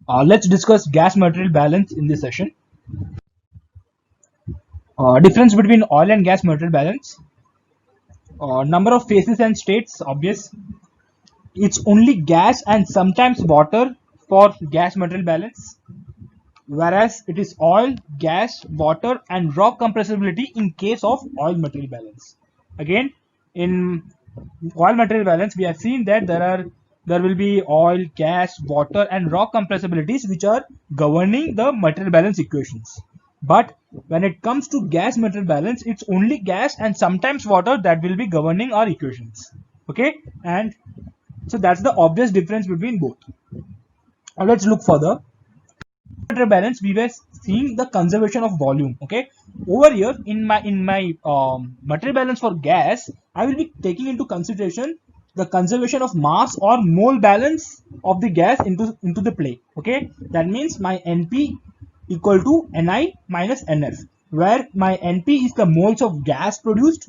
Let's discuss gas material balance in this session. Difference between oil and gas material balance. Number of phases and states, obvious. It's only gas and sometimes water for gas material balance, whereas it is oil, gas, water, and rock compressibility in case of oil material balance. Again, in oil material balance, we have seen that there will be oil, gas, water, and rock compressibilities which are governing the material balance equations. But when it comes to gas material balance, it's only gas and sometimes water that will be governing our equations. Okay, and so that's the obvious difference between both. Now let's look further. Material balance, we were seeing the conservation of volume. Okay, over here in my material balance for gas, I will be taking into consideration the conservation of mass or mole balance of the gas into the play. Okay, that means my NP equal to Ni minus Nf, where my NP is the moles of gas produced,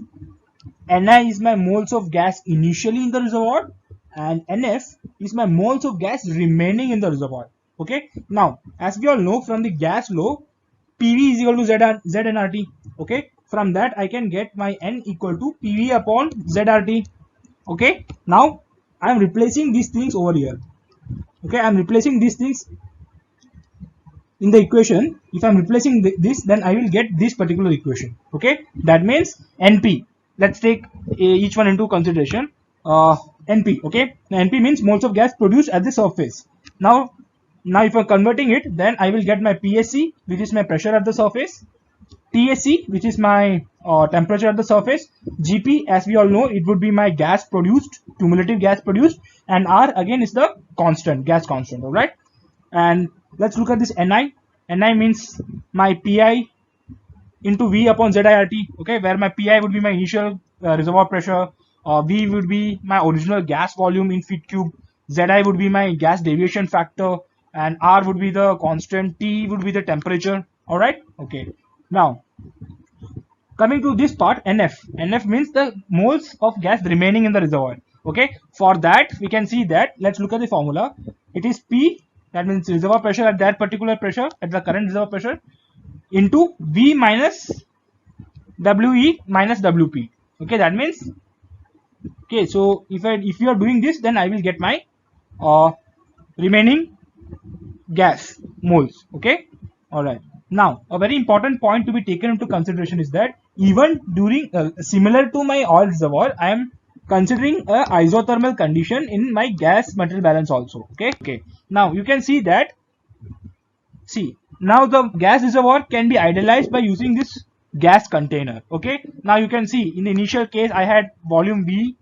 Ni is my moles of gas initially in the reservoir, and Nf is my moles of gas remaining in the reservoir. Okay, now as we all know from the gas law, PV is equal to Z nRT. Okay, from that I can get my N equal to PV upon ZRT. Okay, now I am replacing these things over here. Okay, I am replacing these things in the equation. If I am replacing this, then I will get this particular equation. Okay, that means NP. Let's take each one into consideration. NP. Okay, now NP means moles of gas produced at the surface. Now if I'm converting it, then I will get my PSC, which is my pressure at the surface, TSC, which is my temperature at the surface, GP, as we all know, it would be my gas produced, cumulative gas produced, and R again is the constant, gas constant. All right, and let's look at this Ni. Ni means my Pi into V upon ZIRT. Okay, where my Pi would be my initial reservoir pressure, V would be my original gas volume in feet cube, Zi would be my gas deviation factor, and R would be the constant, T would be the temperature. All right, okay. Now coming to this part, NF means the moles of gas remaining in the reservoir. Okay, for that we can see that, let's look at the formula. It is P, that means reservoir pressure at that particular pressure, at the current reservoir pressure, into V minus WE minus WP. Okay, that means, okay, so if you are doing this, then I will get my remaining gas moles. Okay, all right. Now a very important point to be taken into consideration is that even during similar to my oil reservoir, I am considering a isothermal condition in my gas material balance also. Okay, now you can see that, see, now the gas reservoir can be idealized by using this gas container. Okay, now you can see in the initial case I had volume V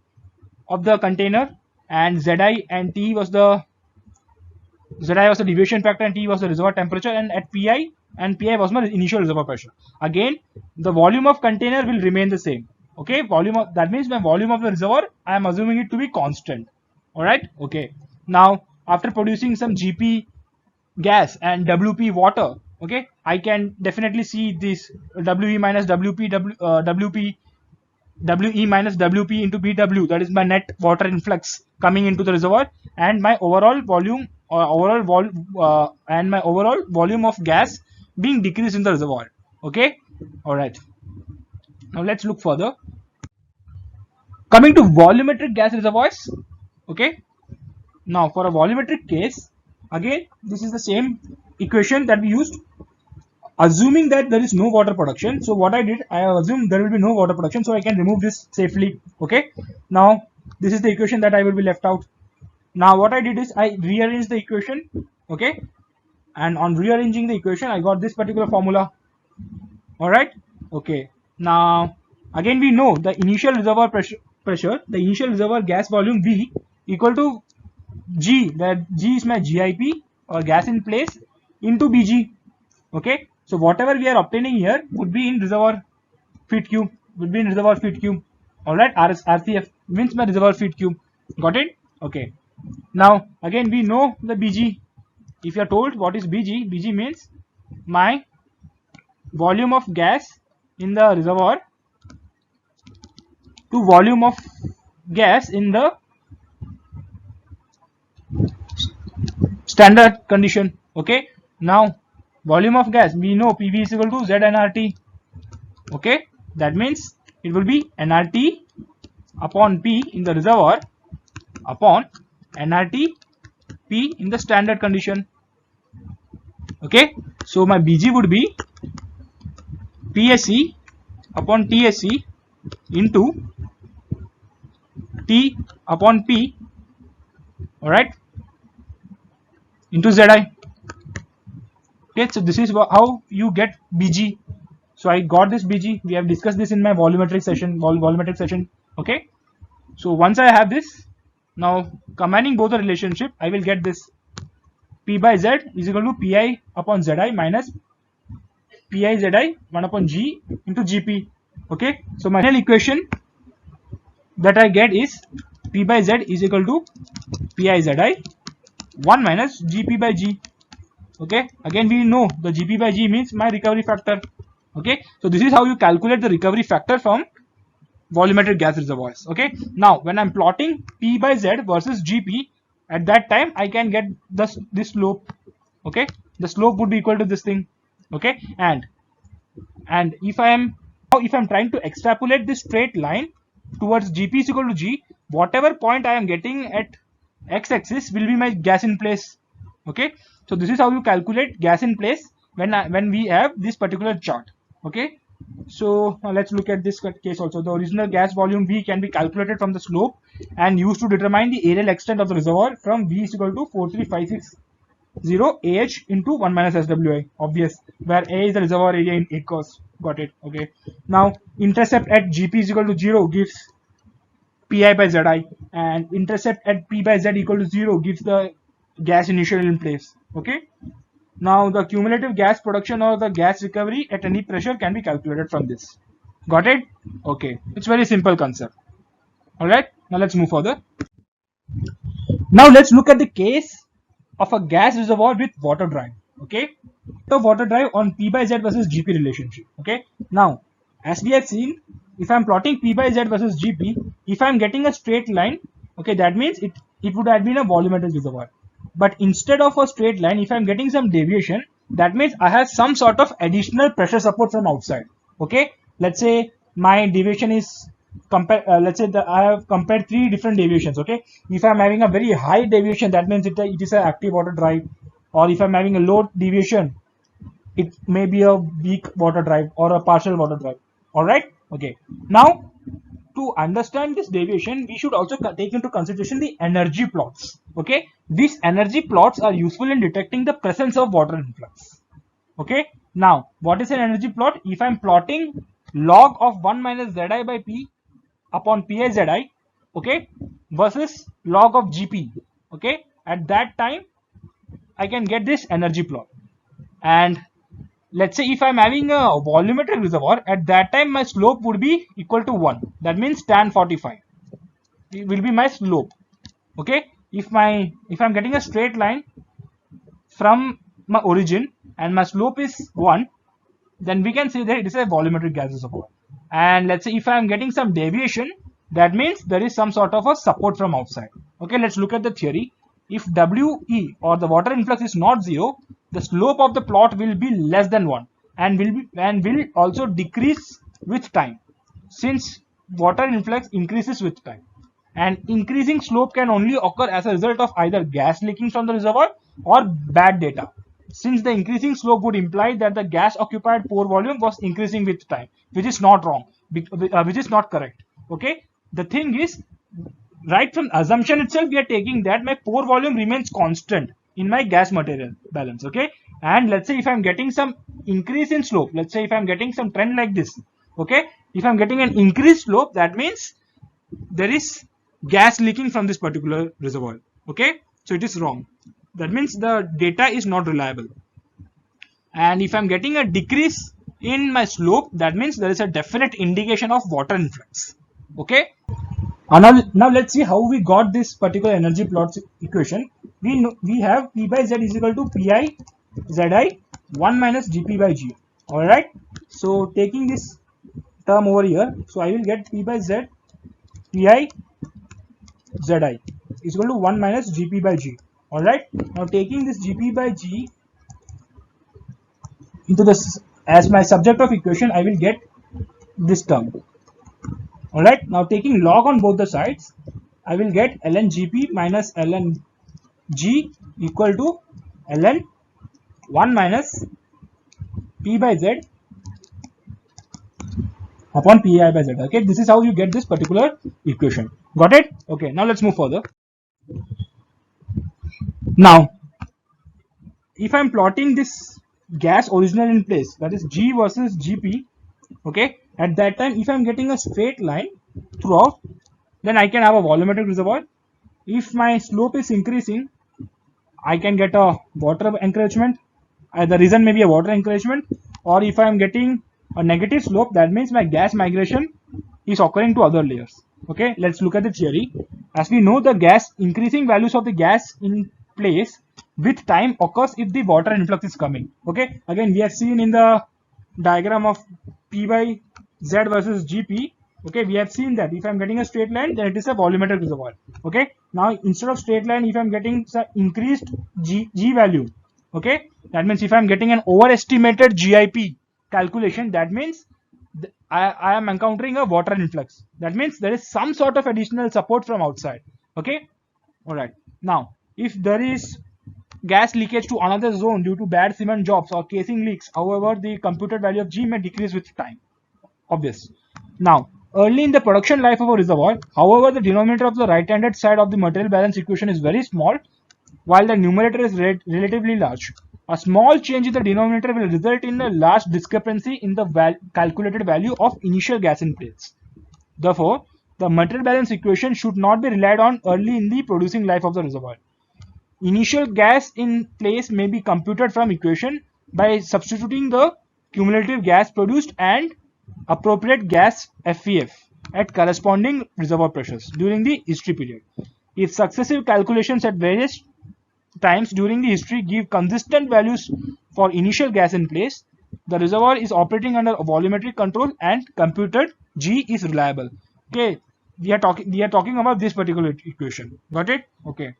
of the container, and Zi and T was the deviation factor and T was the reservoir temperature, and at Pi was my initial reservoir pressure. Again, the volume of container will remain the same. Okay, volume of, that means my volume of the reservoir, I am assuming it to be constant. All right, okay. Now after producing some GP gas and WP water, okay, I can definitely see this WE minus WP WE minus WP into BW, that is my net water influx coming into the reservoir, and my overall volume and my overall volume of gas being decreased in the reservoir. Okay, all right. Now let's look further. Coming to volumetric gas reservoirs. Okay, now for a volumetric case, again this is the same equation that we used, assuming that there is no water production. So what I did, I assumed there will be no water production, so I can remove this safely. Okay, now this is the equation that I will be left out. Now what I did is I rearranged the equation. Okay, and on rearranging the equation I got this particular formula. All right, okay. Now again we know the initial reservoir pressure, the initial reservoir gas volume V equal to G, where G is my GIP or gas in place, into BG. Okay, so whatever we are obtaining here would be in reservoir feet cube, all right, RCF means my reservoir feet cube. Got it? Okay, now again we know the BG. If you are told what is BG, BG means my volume of gas in the reservoir to volume of gas in the standard condition. Okay, now volume of gas, we know PV is equal to Z nRT. Okay, that means it will be nRT upon P in the reservoir upon nRT P in the standard condition. Okay, so my Bg would be PSE upon TSE into T upon P, alright, into Zi. Okay, so this is how you get Bg. So I got this Bg. We have discussed this in my volumetric session. Okay, so once I have this, now combining both the relationship, I will get this P by Z is equal to Pi upon Zi minus Pi Zi 1 upon G into Gp. Okay, so my final equation that I get is P by Z is equal to Pi Zi 1 minus Gp by G. Okay, again we know the Gp by G means my recovery factor. Okay, so this is how you calculate the recovery factor from volumetric gas reservoirs. Okay, now when I'm plotting P by Z versus Gp, at that time I can get this slope. Okay, the slope would be equal to this thing. Okay, and if I'm trying to extrapolate this straight line towards Gp is equal to G, whatever point I am getting at x-axis will be my gas in place. Okay, so this is how you calculate gas in place when we have this particular chart. Okay, so now let's look at this case also. The original gas volume V can be calculated from the slope and used to determine the areal extent of the reservoir from V is equal to 43560 AH into 1 minus SWI. Obvious, where A is the reservoir area in acres. Got it. Okay, now intercept at Gp is equal to 0 gives Pi by Zi, and intercept at P by Z equal to 0 gives the gas initial in place. Okay, now the cumulative gas production or the gas recovery at any pressure can be calculated from this. Got it? Okay, it's very simple concept. Alright, now let's move further. Now let's look at the case of a gas reservoir with water drive. Okay, the water drive on P by Z versus Gp relationship. Okay, now as we have seen, if I'm plotting P by Z versus Gp, if I'm getting a straight line, okay, that means it would have been a volumetric reservoir. But instead of a straight line, if I'm getting some deviation, that means I have some sort of additional pressure support from outside. Okay, let's say my deviation is let's say that I have compared 3 different deviations. Okay, if I'm having a very high deviation, that means it is an active water drive, or if I'm having a low deviation, it may be a weak water drive or a partial water drive. All right. Okay, now to understand this deviation, we should also take into consideration the energy plots. Okay, these energy plots are useful in detecting the presence of water influx. Okay, now what is an energy plot? If I'm plotting log of 1 minus Zi by P upon Pi Zi, okay, versus log of Gp, okay, at that time I can get this energy plot. And let's say if I'm having a volumetric reservoir, at that time my slope would be equal to 1. That means tan 45 it will be my slope. Okay, if I'm getting a straight line from my origin and my slope is 1, then we can say that it is a volumetric gas reservoir. And let's say if I'm getting some deviation, that means there is some sort of a support from outside. Okay, let's look at the theory. If WE or the water influx is not 0, the slope of the plot will be less than 1 and will also decrease with time, since water influx increases with time. And increasing slope can only occur as a result of either gas leaking from the reservoir or bad data, since the increasing slope would imply that the gas occupied pore volume was increasing with time, which is not wrong, which is not correct. Okay, the thing is, right from assumption itself, we are taking that my pore volume remains constant in my gas material balance. Okay, and let's say if I'm getting some increase in slope, let's say if I'm getting some trend like this, okay, if I'm getting an increased slope, that means there is gas leaking from this particular reservoir. Okay, so it is wrong. That means the data is not reliable. And if I'm getting a decrease in my slope, that means there is a definite indication of water influx. Okay, now let's see how we got this particular energy plot equation. We have P by Z is equal to Pi Zi 1 minus Gp by G. Alright, so taking this term over here, so I will get P by Z Pi Zi is equal to 1 minus Gp by G. Alright, now taking this Gp by G into this as my subject of equation, I will get this term. Alright, now taking log on both the sides, I will get ln Gp minus ln G equal to ln 1 minus P by Z upon Pi by Z. Okay, this is how you get this particular equation. Got it? Okay, now let's move further. Now, if I'm plotting this gas original in place, that is G versus Gp, okay, at that time, if I'm getting a straight line throughout, then I can have a volumetric reservoir. If my slope is increasing, I can get a water encroachment. The reason may be a water encroachment, or if I am getting a negative slope, that means my gas migration is occurring to other layers. Okay, let's look at the theory. As we know, the gas increasing values of the gas in place with time occurs if the water influx is coming. Okay, again we have seen in the diagram of P by Z versus Gp. Okay, we have seen that if I'm getting a straight line, then it is a volumetric reservoir. Okay, now instead of straight line, if I'm getting increased G value, okay, that means if I'm getting an overestimated GIP calculation, that means I am encountering a water influx. That means there is some sort of additional support from outside. Okay, all right. Now, if there is gas leakage to another zone due to bad cement jobs or casing leaks, however, the computed value of G may decrease with time. Obvious. Now, early in the production life of a reservoir, however, the denominator of the right-handed side of the material balance equation is very small, while the numerator is relatively large. A small change in the denominator will result in a large discrepancy in the calculated value of initial gas in place. Therefore, the material balance equation should not be relied on early in the producing life of the reservoir. Initial gas in place may be computed from equation by substituting the cumulative gas produced and appropriate gas FEF at corresponding reservoir pressures during the history period. If successive calculations at various times during the history give consistent values for initial gas in place, the reservoir is operating under volumetric control and computed G is reliable. Okay, we are talking about this particular equation. Got it? Okay.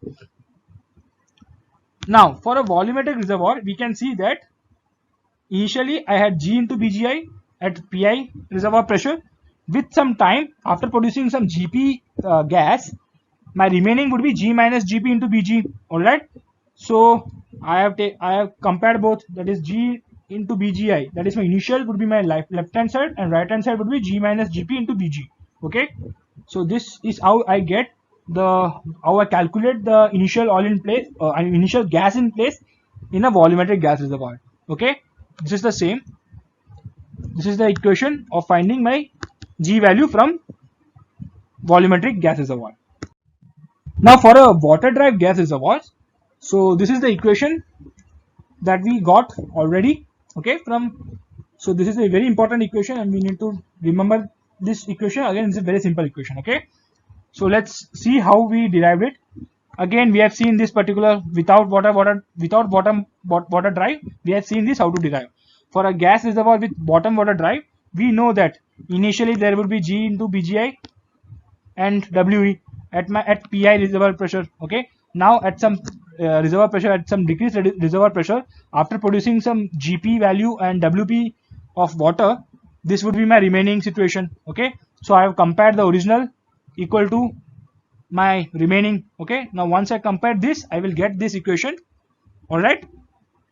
Now, for a volumetric reservoir, we can see that initially I had G into BGI at Pi reservoir pressure. With some time, after producing some Gp gas, my remaining would be G minus Gp into Bg. Alright. So I have compared both, that is G into Bgi, that is my initial would be my left hand side, and right hand side would be G minus Gp into Bg. Okay. So this is how I get how I calculate the initial oil in place, initial gas in place in a volumetric gas reservoir. Okay, this is the same. This is the equation of finding my G value from volumetric gas reservoir. Now for a water drive gas reservoir, so this is the equation that we got already. Okay, so this is a very important equation and we need to remember this equation. Again, it's a very simple equation. Okay. So let's see how we derived it. Again, we have seen this particular without water drive. We have seen this how to derive. For a gas reservoir with bottom water drive, we know that initially there will be G into Bgi and We at Pi reservoir pressure. Okay. Now at some reservoir pressure, at some decreased reservoir pressure, after producing some Gp value and Wp of water, this would be my remaining situation. Okay. So I have compared the original equal to my remaining. Okay, now once I compare this, I will get this equation. All right,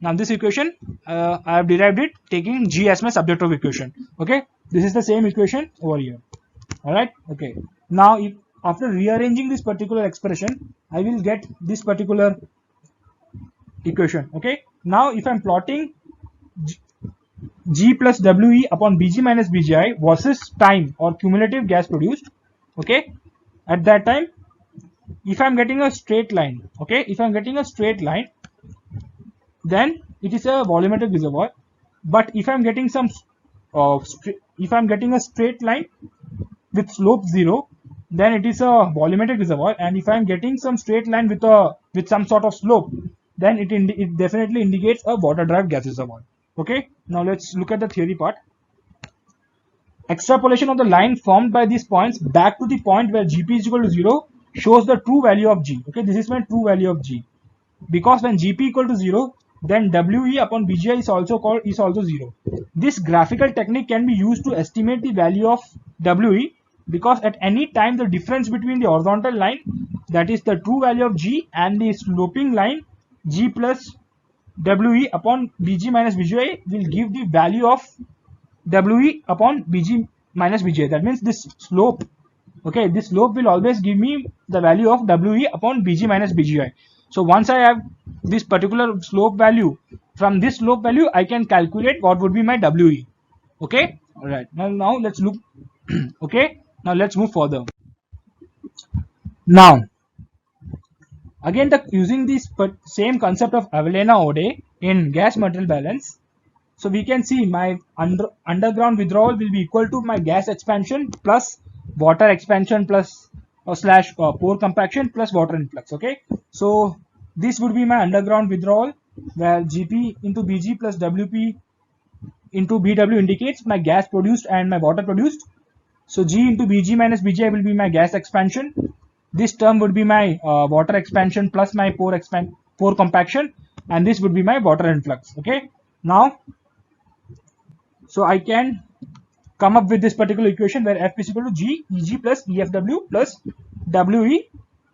now this equation I have derived it taking G as my subject of equation. Okay, this is the same equation over here. All right, okay, now if after rearranging this particular expression, I will get this particular equation. Okay, now if I'm plotting G plus We upon Bg minus Bgi versus time or cumulative gas produced, okay, at that time, if I'm getting a straight line, okay, if I'm getting a straight line, then it is a volumetric reservoir. But if I'm getting some if I'm getting a straight line with slope 0, then it is a volumetric reservoir. And if I'm getting some straight line with some sort of slope, then it definitely indicates a water drive gas reservoir. Okay, now let's look at the theory part. Extrapolation of the line formed by these points back to the point where Gp is equal to 0 shows the true value of G. Okay, this is my true value of G. because when Gp equal to 0, then We upon Bgi is also 0. This graphical technique can be used to estimate the value of We, because at any time the difference between the horizontal line, that is the true value of G, and the sloping line G plus We upon Bg minus Bgi will give the value of We upon Bg minus Bgi. That means this slope, okay, this slope will always give me the value of We upon Bg minus Bgi. So once I have this particular slope value, from this slope value I can calculate what would be my We. Okay, all right. Now let's look. Okay, now let's move further. Now again, using this same concept of Avellana-Odde in gas material balance, so we can see my underground withdrawal will be equal to my gas expansion plus water expansion plus slash pore compaction plus water influx. Okay, so this would be my underground withdrawal, where Gp into Bg plus Wp into Bw indicates my gas produced and my water produced. So G into Bg minus Bgi will be my gas expansion. This term would be my water expansion plus my pore compaction, and this would be my water influx. Okay, now so I can come up with this particular equation where F is equal to G Eg plus EFW plus We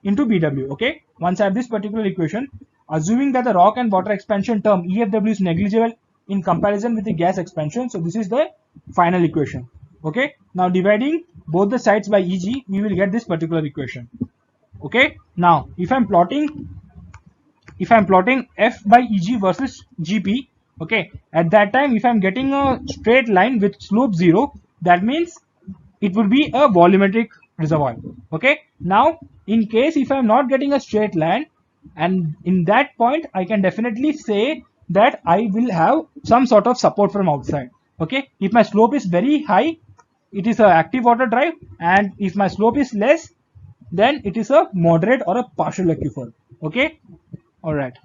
into Bw. Okay, once I have this particular equation, assuming that the rock and water expansion term EFW is negligible in comparison with the gas expansion, so this is the final equation. Okay, now dividing both the sides by Eg, we will get this particular equation. Okay, now if I'm plotting F by Eg versus Gp, okay, at that time if I'm getting a straight line with slope 0, that means it would be a volumetric reservoir. Okay, now in case if I'm not getting a straight line, and in that point I can definitely say that I will have some sort of support from outside. Okay, if my slope is very high, it is a active water drive, and if my slope is less, then it is a moderate or a partial aquifer. Okay, all right.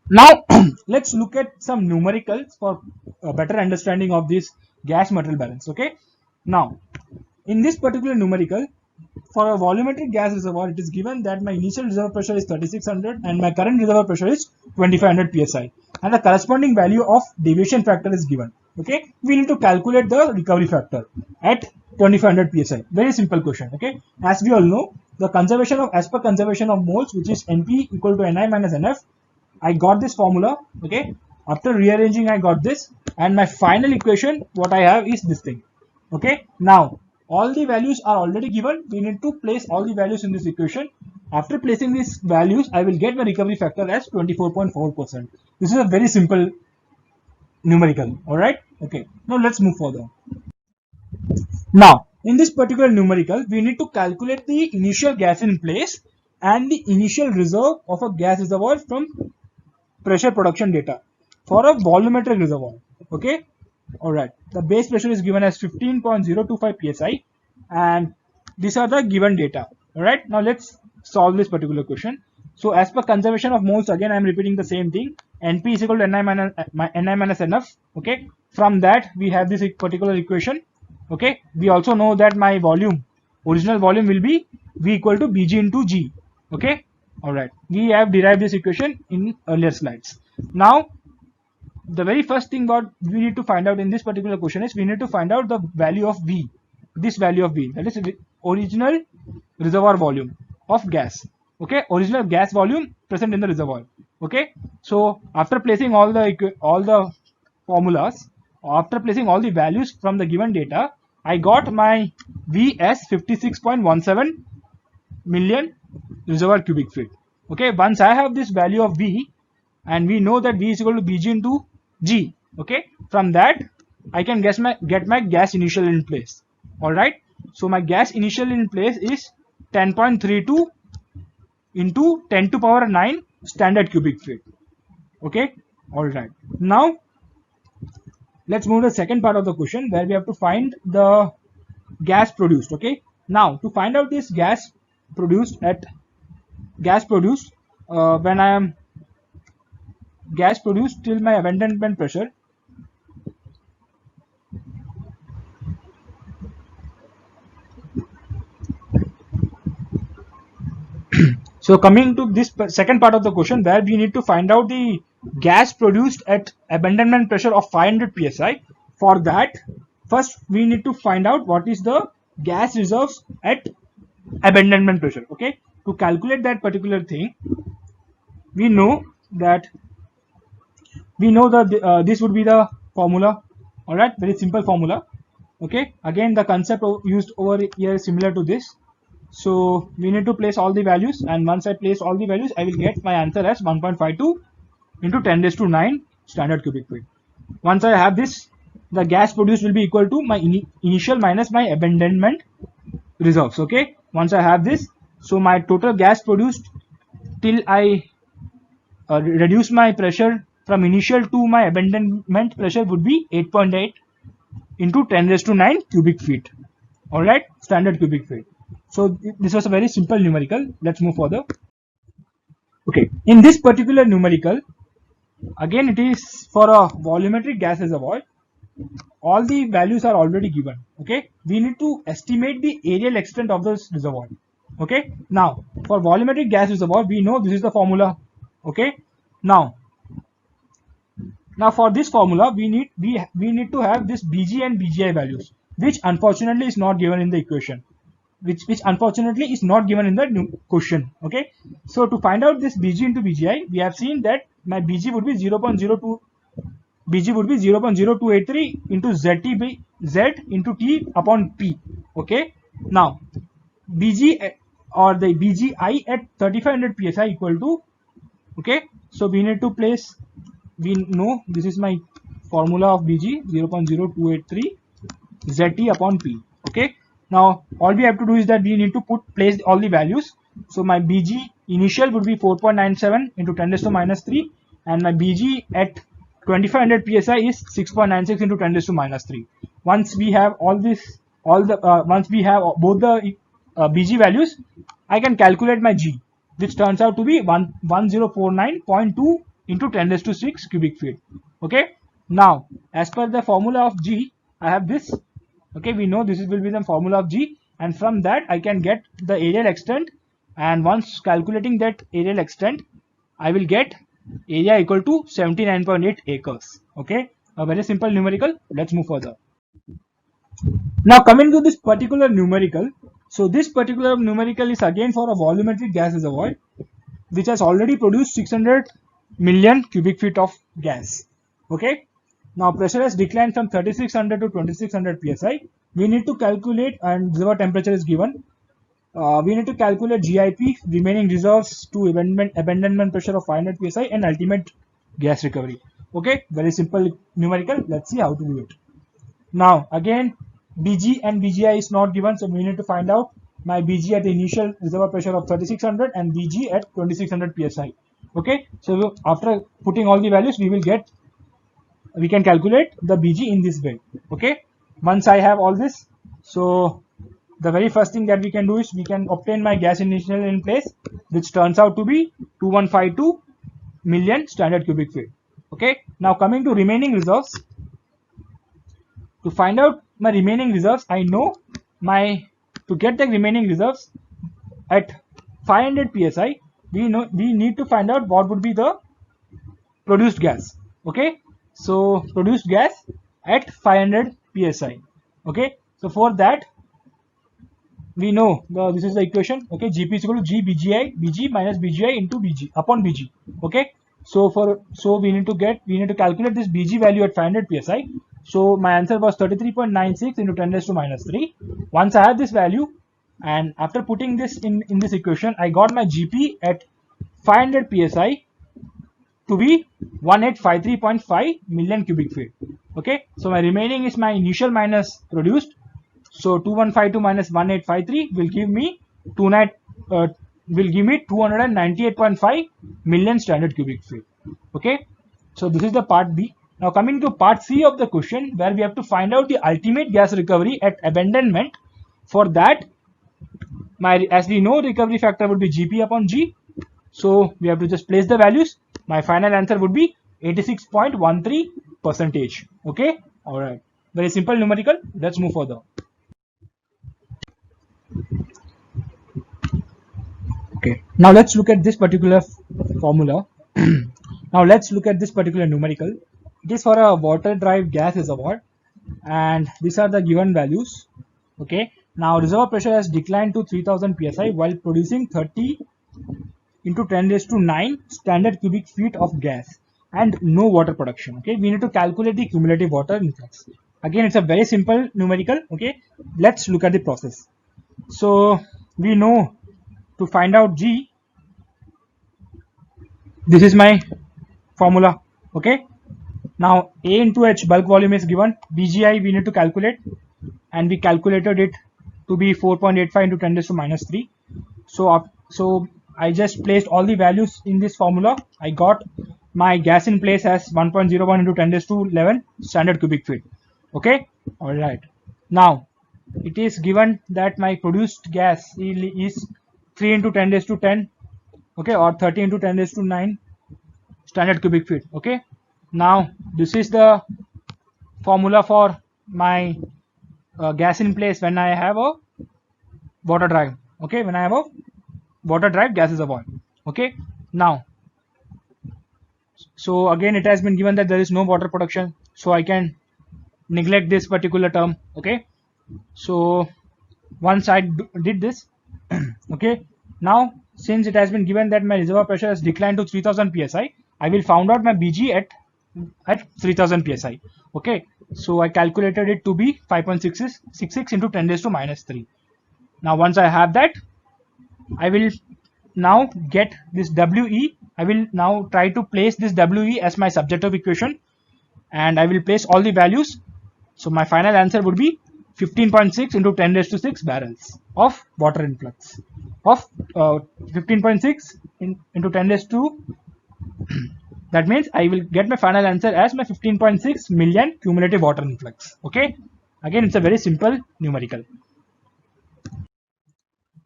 Now let's look at some numericals for a better understanding of this gas material balance. Okay, now in this particular numerical, for a volumetric gas reservoir, it is given that my initial reservoir pressure is 3600 and my current reservoir pressure is 2500 psi, and the corresponding value of deviation factor is given. Okay, we need to calculate the recovery factor at 2500 psi. Very simple question. Okay, as we all know, the conservation of, as per conservation of moles, which is Np equal to Ni minus Nf, I got this formula. Okay, after rearranging I got this, and my final equation what I have is this thing. Okay, now all the values are already given. We need to place all the values in this equation. After placing these values, I will get my recovery factor as 24.4%. This is a very simple numerical. All right, okay, now let's move further. Now in this particular numerical, we need to calculate the initial gas in place and the initial reserve of a gas reservoir from pressure production data for a volumetric reservoir. Okay, all right, the base pressure is given as 15.025 psi, and these are the given data. All right, now let's solve this particular question. So as per conservation of moles, again I am repeating the same thing. Np is equal to Ni minus Nf. Okay, from that we have this particular equation. Okay, we also know that my volume, original volume, will be V equal to Bg into G. Okay, all right, we have derived this equation in earlier slides. Now the very first thing what we need to find out in this particular question is we need to find out the value of V, this value of V, that is original reservoir volume of gas. Okay, original gas volume present in the reservoir. Okay, so after placing all the formulas, after placing all the values from the given data, I got my V as 56.17 million reservoir cubic feet. Okay, once I have this value of V, and we know that V is equal to Bg into G. Okay, from that I can get my gas initial in place. All right, so my gas initial in place is 10.32 into 10 to power 9 standard cubic feet. Okay, all right, now let's move to the second part of the question, where we have to find the gas produced. Okay, now to find out this gas produced when I am gas produced till my abandonment pressure. So coming to this second part of the question, where we need to find out the gas produced at abandonment pressure of 500 psi. For that, first we need to find out what is the gas reserves at abandonment pressure. Okay, to calculate that particular thing, we know that this would be the formula. All right, very simple formula. Okay, again the concept used over here is similar to this. So we need to place all the values, and once I place all the values, I will get my answer as 1.52 into 10 raised to 9 standard cubic feet. Once I have this, the gas produced will be equal to my initial minus my abandonment reserves. Okay, once I have this, so my total gas produced till I reduce my pressure from initial to my abandonment pressure would be 8.8 into 10 raised to 9 cubic feet. All right, standard cubic feet. So this was a very simple numerical. Let's move further. Okay, in this particular numerical, again it is for a volumetric gas reservoir. All the values are already given. Okay, we need to estimate the areal extent of this reservoir. Okay, now for volumetric gas reservoir, we know this is the formula. Okay, now for this formula, we need to have this Bg and Bgi values, which unfortunately is not given in the equation, which unfortunately is not given in the question. Okay, so to find out this Bg into Bgi, we have seen that my Bg would be 0.02 into Zt by Z into T upon P. Okay, now Bg or the Bgi at 3500 psi equal to, okay, so we need to place, we know this is my formula of Bg 0.0283 Zt upon P. Okay, now all we have to do is that we need to place all the values. So my Bg initial would be 4.97 into 10 raised to minus 3, and my Bg at 2500 psi is 6.96 into 10 raised to minus 3. Once we have once we have both the Bg values, I can calculate my G, which turns out to be 1049.2 into 10 raised to 6 cubic feet. Okay, now as per the formula of G, I have this. Okay, we know this will be the formula of G, and from that I can get the areal extent, and once calculating that areal extent, I will get area equal to 79.8 acres. Okay, a very simple numerical. Let's move further. Now coming to this particular numerical, so this particular numerical is again for a volumetric gas reservoir, which has already produced 600 million cubic feet of gas. Okay, now pressure has declined from 3600 to 2600 psi. We need to calculate, and reservoir temperature is given. We need to calculate GIP, remaining reserves, to abandonment pressure of 500 psi, and ultimate gas recovery. Okay, very simple numerical. Let's see how to do it. Now again, Bg and Bgi is not given, so we need to find out my Bg at the initial reservoir pressure of 3600 and Bg at 2600 psi. Okay, so after putting all the values, we can calculate the Bg in this way. Okay, once I have all this, so the very first thing that we can do is we can obtain my gas initial in place, which turns out to be 2152 million standard cubic feet. Okay, now coming to remaining reserves. To find out my remaining reserves, I know to get the remaining reserves at 500 psi, we need to find out what would be the produced gas. Okay, so produced gas at 500 psi. Okay, so for that we know this is the equation. Okay, Gp is equal to G Bg minus Bgi into Bg upon Bg. Okay, so we need to calculate this Bg value at 500 psi. So my answer was 33.96 into 10 raised to minus 3. Once I have this value, and after putting this in this equation, I got my Gp at 500 psi to be 1853.5 million cubic feet. Okay, so my remaining is my initial minus produced. So 2152 minus 1853 will give me 298.5 million standard cubic feet. Okay, so this is the part B. Now coming to part C of the question, where we have to find out the ultimate gas recovery at abandonment. For that, as we know, recovery factor would be Gp upon G. So we have to just place the values. My final answer would be 86.13%. Okay, all right. Very simple numerical. Let's move further. Okay, now let's look at this particular formula. Now let's look at this particular numerical. It is for a water drive gas reservoir, and these are the given values. Okay, now reservoir pressure has declined to 3000 psi while producing 30 into 10 raised to 9 standard cubic feet of gas and no water production. Okay, we need to calculate the cumulative water influx. Again, it's a very simple numerical. Okay, let's look at the process. So we know to find out G, this is my formula. Okay, now A into H bulk volume is given, BGI we need to calculate, and we calculated it to be 4.85 into 10 raised to minus 3. So I just placed all the values in this formula. I got my gas in place as 1.01 into 10 raised to 11 standard cubic feet. Okay, all right. Now it is given that my produced gas is 3 into 10 raised to 10, okay, or 30 into 10 raised to 9 standard cubic feet. Okay, now this is the formula for my gas in place when I have a water drive. Okay, when I have a water drive gas reservoir. Okay, now so again it has been given that there is no water production, so I can neglect this particular term. Okay, so once I did this, okay, now since it has been given that my reservoir pressure has declined to 3000 psi, I will find out my BG at 3000 psi. Okay, so I calculated it to be 5.66 into 10 raised to minus 3. Now once I have that, I will now get this WE. I will now try to place this WE as my subjective equation, and I will place all the values. So my final answer would be 15.6 into 10 raised to 6 barrels of water influx of 15.6 into 10 raised to that means I will get my final answer as my 15.6 million cumulative water influx. Okay, again it's a very simple numerical.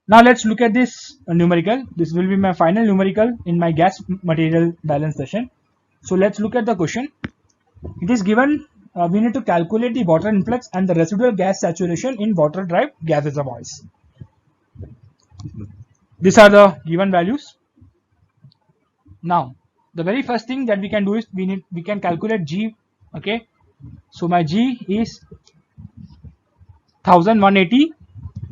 Now let's look at this numerical. This will be my final numerical in my gas material balance session. So let's look at the question. It is given we need to calculate the water influx and the residual gas saturation in water drive gas reservoirs. These are the given values. Now the very first thing that we can do is we can calculate G. Okay, so my G is 1180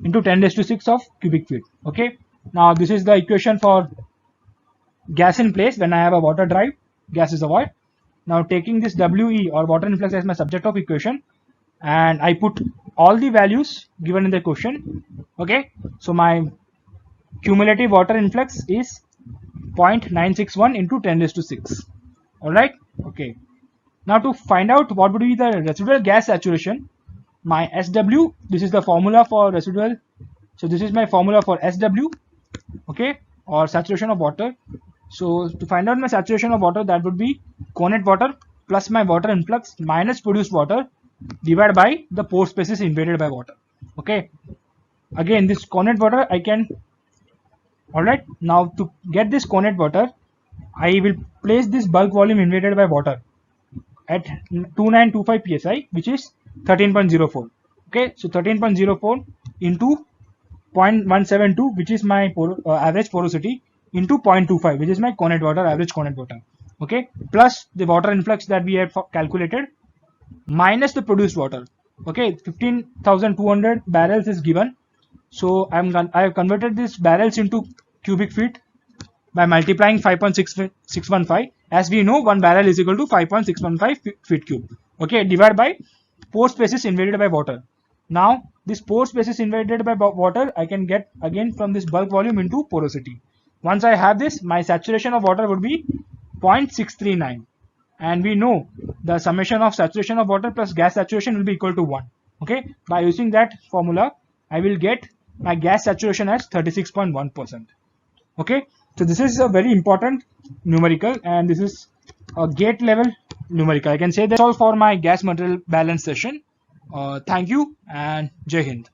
into 10 raised to 6 of cubic feet. Okay, now this is the equation for gas in place when I have a water drive gas reservoir. Now taking this WE or water influx as my subject of equation, and I put all the values given in the question. Okay, so my cumulative water influx is 0.961 into 10 raised to 6. All right. Okay, now to find out what would be the residual gas saturation, my SW, this is the formula for residual. So this is my formula for SW, okay, or saturation of water. So to find out my saturation of water, that would be connate water plus my water influx minus produced water divided by the pore spaces invaded by water. Okay, again this connate water I can, all right, now to get this connate water I will place this bulk volume invaded by water at 2925 psi, which is 13.04. okay, so 13.04 into 0.172, which is my average porosity, into 0.25, which is my connate water, average connate water. Okay, plus the water influx that we have calculated minus the produced water. Okay, 15,200 barrels is given. So I have converted this barrels into cubic feet by multiplying 5.615. As we know, 1 barrel is equal to 5.615 feet cube. Okay, divided by pore spaces invaded by water. Now this pore spaces invaded by water I can get again from this bulk volume into porosity. Once I have this, my saturation of water would be 0.639, and we know the summation of saturation of water plus gas saturation will be equal to 1. Okay, by using that formula I will get my gas saturation as 36.1%. okay, so this is a very important numerical, and this is a gate level numerical. I can say that's all for my gas material balance session. Thank you and Jai Hind.